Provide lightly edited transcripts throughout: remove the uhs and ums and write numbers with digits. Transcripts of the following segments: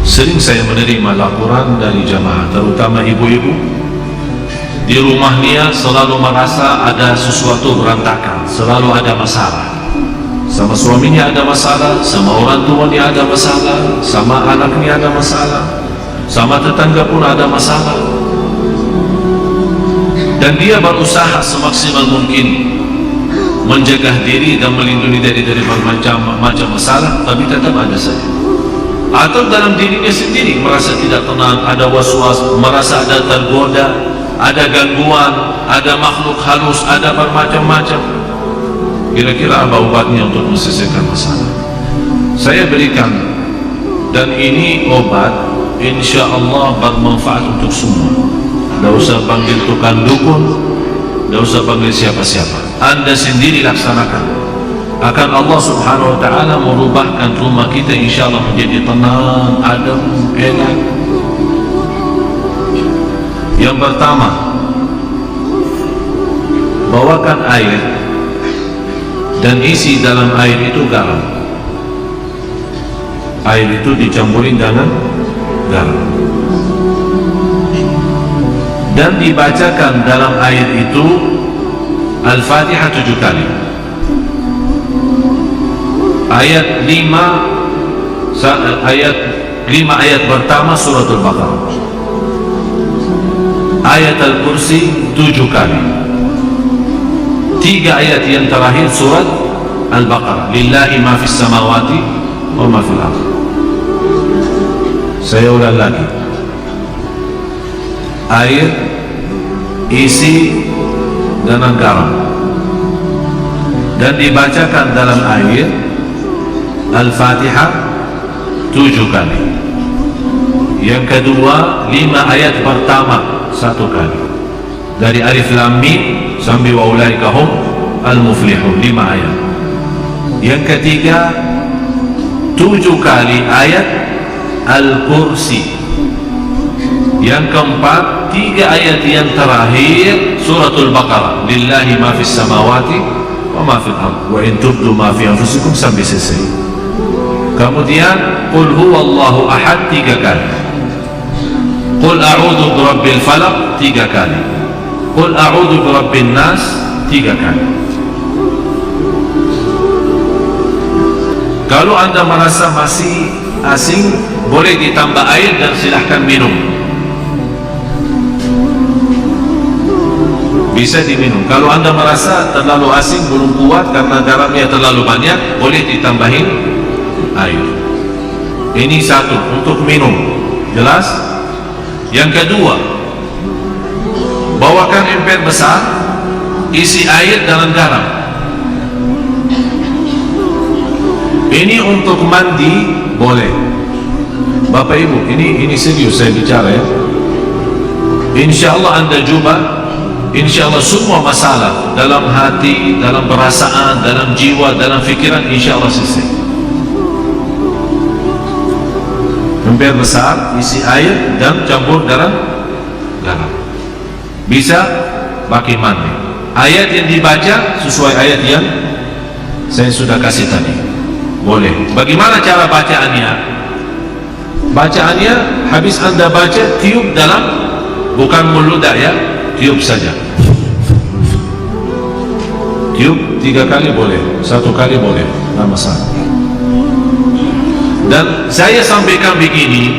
Sering saya menerima laporan dari jamaah, terutama ibu-ibu. Di rumah dia selalu merasa ada sesuatu berantakan, selalu ada masalah. Sama suaminya ada masalah, sama orang tuanya ada masalah, sama anaknya ada masalah, sama tetangga pun ada masalah. Dan dia berusaha semaksimal mungkin menjaga diri dan melindungi diri dari bermacam masalah, tapi tetap ada saja. Atau dalam dirinya sendiri merasa tidak tenang, ada was-was, merasa ada tergoda, ada gangguan, ada makhluk halus, ada bermacam-macam. Kira-kira apa obatnya untuk menyelesaikan masalah? Saya berikan, dan ini obat insya Allah bermanfaat untuk semua. Tidak usah panggil tukang dukun, tidak usah panggil siapa-siapa, Anda sendiri laksanakan. Akan Allah subhanahu wa ta'ala merubahkan rumah kita insya Allah menjadi tenang, adem, enak. Yang pertama, bawakan air dan isi dalam air itu garam. Air itu dicampurin dengan garam dan dibacakan dalam air itu Al-Fatihah 7 kali. Ayat 5 ayat pertama surat Al-Baqarah, ayat Al-Kursi 7 kali, 3 ayat yang terakhir surat Al-Baqarah, lillahi ma fis samawati wa ma fil ardh. Saya ulang lagi, air isi dengan garam dan dibacakan dalam air Al-Fatihah 7 kali. Yang kedua 5 ayat pertama 1 kali, dari Alif Lam Mim sampai wa ulaika hum al-muflihun, 5 ayat. Yang ketiga 7 kali ayat Al-Kursi. Yang keempat 3 ayat yang terakhir suratul Baqarah, lillahi ma fis samawati wa ma fil ardh wa in tubdu ma fi anfusikum, sampai selesai. Kemudian qul huwallahu ahad 3 kali, qul a'udzu birabbil falaq 3 kali, qul a'udzu birabbin nas 3 kali. Kalau Anda merasa masih asing, boleh ditambah air dan silahkan minum. Bisa diminum. Kalau Anda merasa terlalu asing, belum kuat karena garamnya terlalu banyak, boleh ditambahin air. Ini satu, untuk minum. Jelas? Yang kedua, bawakan ember besar, isi air dalam garam. Ini untuk mandi boleh. Bapak Ibu, ini serius saya bicara ya. Insya Allah Anda coba, insya Allah semua masalah dalam hati, dalam perasaan, dalam jiwa, dalam fikiran, insya Allah selesai. Ember besar, isi air dan campur dalam garam. Bisa pakai mandi. Ayat yang dibaca sesuai ayat yang saya sudah kasih tadi, boleh. Bagaimana cara bacaannya? Bacaannya habis Anda baca, tiup dalam, bukan meludah ya, tiup saja. Tiup 3 kali boleh, 1 kali boleh, tidak masalah. Dan saya sampaikan begini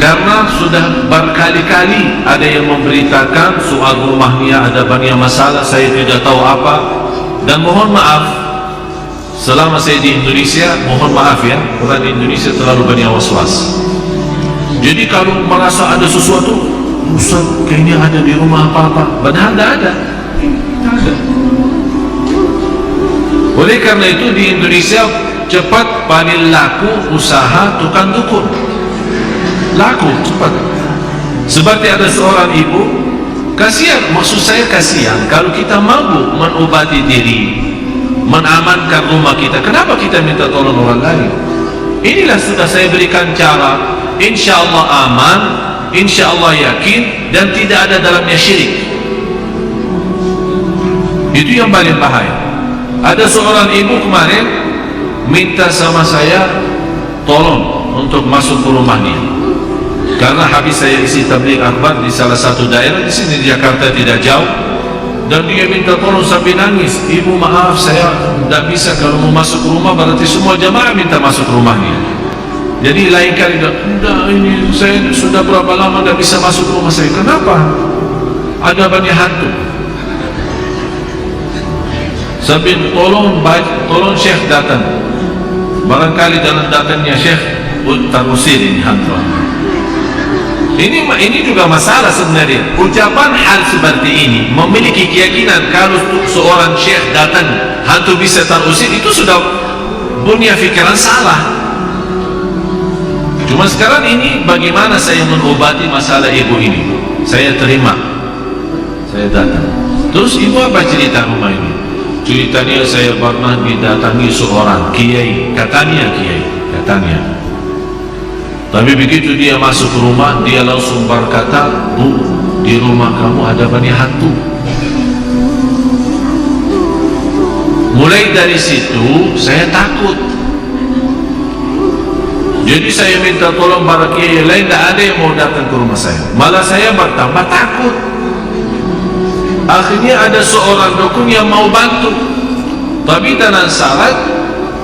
karena sudah berkali-kali ada yang memberitakan soal rumahnya ada banyak masalah, saya tidak tahu apa. Dan mohon maaf, selama saya di Indonesia, mohon maaf ya, orang di Indonesia terlalu banyak was-was. Jadi kalau merasa ada sesuatu, Ustaz kayaknya ada di rumah apa-apa, padahal tidak ada. Tidak ada. Oleh karena itu di Indonesia cepat paling laku usaha tukang dukun. Laku cepat. Seperti ada seorang ibu, kasihan, maksud saya kasihan kalau kita mampu mengobati diri, mengamankan rumah kita, kenapa kita minta tolong orang lain? Inilah sudah saya berikan cara, insya Allah aman, insya Allah yakin, dan tidak ada dalamnya syirik. Itu yang paling bahaya. Ada seorang ibu kemarin minta sama saya, tolong untuk masuk ke rumahnya. Karena habis saya isi tabligh akbar di salah satu daerah di sini di Jakarta tidak jauh, dan dia minta tolong sampai nangis, ibu maaf saya tidak bisa, kalau mau masuk rumah berarti semua jamaah minta masuk rumahnya. Jadi lain kali tidak, ini saya sudah berapa lama tidak bisa masuk rumah saya. Kenapa? Ada banyak hantu. Sampai tolong Syekh datang, barangkali dalam datangnya Syekh terusir ini hantu. Ini juga masalah sebenarnya. Ucapan hal seperti ini memiliki keyakinan kalau seorang syekh datang hantu bisa terusir, itu sudah punya fikiran salah. Cuma sekarang ini bagaimana saya mengobati masalah ibu ini? Saya terima, saya datang. Terus ibu apa cerita rumah ini? Ceritanya saya pernah didatangi seorang kiai, katanya kiai, katanya. Tapi begitu dia masuk ke rumah, dia langsung berkata, bu, di rumah kamu ada banyak hantu. Mulai dari situ saya takut. Jadi saya minta tolong para kiai lain, tidak ada yang mau datang ke rumah saya. Malah saya bertambah takut. Akhirnya ada seorang dukun yang mau bantu, tapi dengan syarat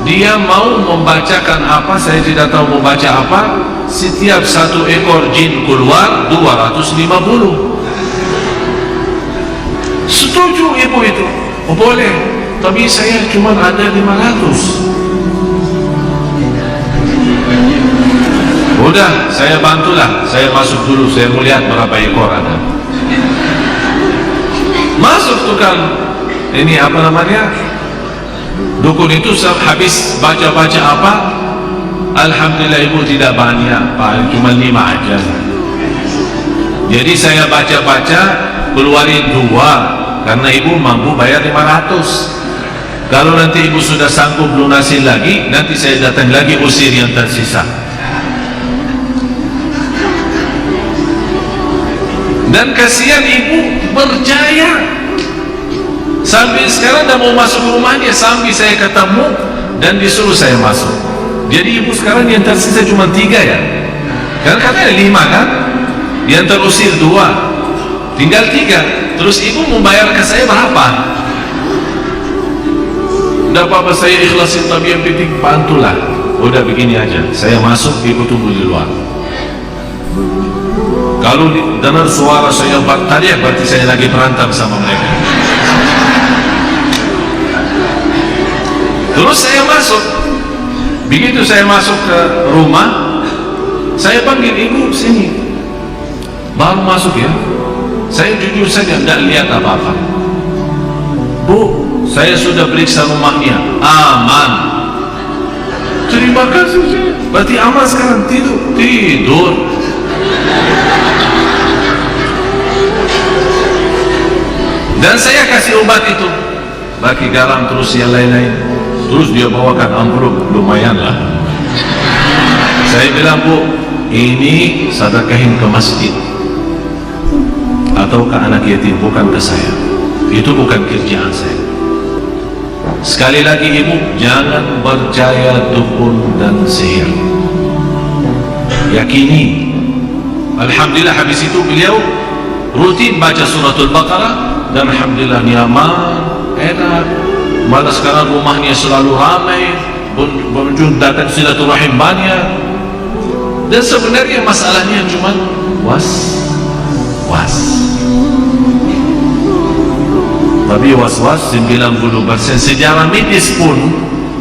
dia mau membacakan apa, saya tidak tahu membaca apa. Setiap satu ekor jin keluar 250. Setuju ibu itu, oh boleh, tapi saya cuma ada 500. Udah, saya bantulah, saya masuk dulu, saya melihat berapa ekor ada. Masuk tukang ini apa namanya, dukun itu habis baca-baca apa, alhamdulillah ibu tidak banyak Pak, cuma 5 aja. Jadi saya baca-baca keluarin 2 karena ibu mampu bayar 500. Kalau nanti ibu sudah sanggup lunasin lagi, nanti saya datang lagi usir yang tersisa. Dan kasihan ibu percaya, sampai sekarang dah mau masuk rumahnya, sampai saya ketemu dan disuruh saya masuk. Jadi ibu sekarang yang tersisa cuma 3 ya, kan katanya 5 kan, yang terusir 2, tinggal 3. Terus ibu membayar ke saya berapa? Tidak apa-apa, saya ikhlasin, tapi yang penting bantulah. Udah begini aja, saya masuk, ibu tunggu di luar. Kalau dengar suara saya berteriak, berarti saya lagi berantem sama mereka. Terus saya masuk. Begitu saya masuk ke rumah, saya panggil ibu sini. Baru masuk ya, saya jujur saja tidak lihat apa-apa. Bu, saya sudah periksa rumahnya, aman. Terima kasih. Berarti aman sekarang, tidur. Dan saya kasih obat itu, bagi garam terus yang lain-lain. Terus dia bawakan amplop, lumayan lah. Saya bilang, bu, ini sedekahin ke masjid atau ke anak yatim, bukan ke saya. Itu bukan kerjaan saya. Sekali lagi ibu, jangan percaya dukun dan sihir. Yakini. Alhamdulillah habis itu beliau rutin baca suratul Baqarah, dan alhamdulillah nyaman, enak. Malah sekarang rumahnya selalu ramai, pengunjung datang silaturahim banyak. Dan sebenarnya masalahnya cuma was-was. Tapi was-was 90%. Sejarah medis pun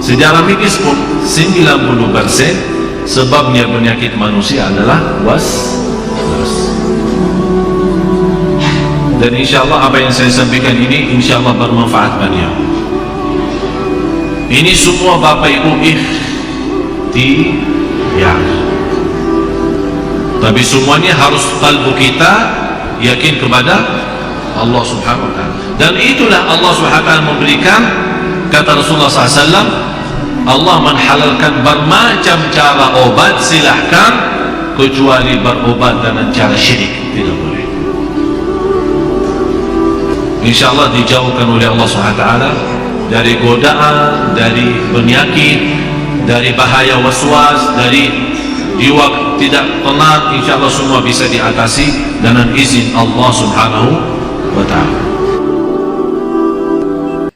90% sebabnya penyakit manusia adalah was-was. Dan insyaAllah apa yang saya sampaikan ini insyaAllah bermanfaat banyak. Ini semua Bapak Ibu ikhtiar, tapi semuanya harus kalbu kita yakin kepada Allah subhanahu wa ta'ala. Dan itulah Allah subhanahu wa ta'ala memberikan, kata Rasulullah SAW, Allah menghalalkan bermacam cara obat, silahkan, kecuali berobat dengan cara syirik, tidak boleh. InsyaAllah dijauhkan oleh Allah SWT dari godaan, dari penyakit, dari bahaya waswas, dari jiwa tidak tenang, insya Allah semua bisa diatasi dengan izin Allah Subhanahu wa ta'ala.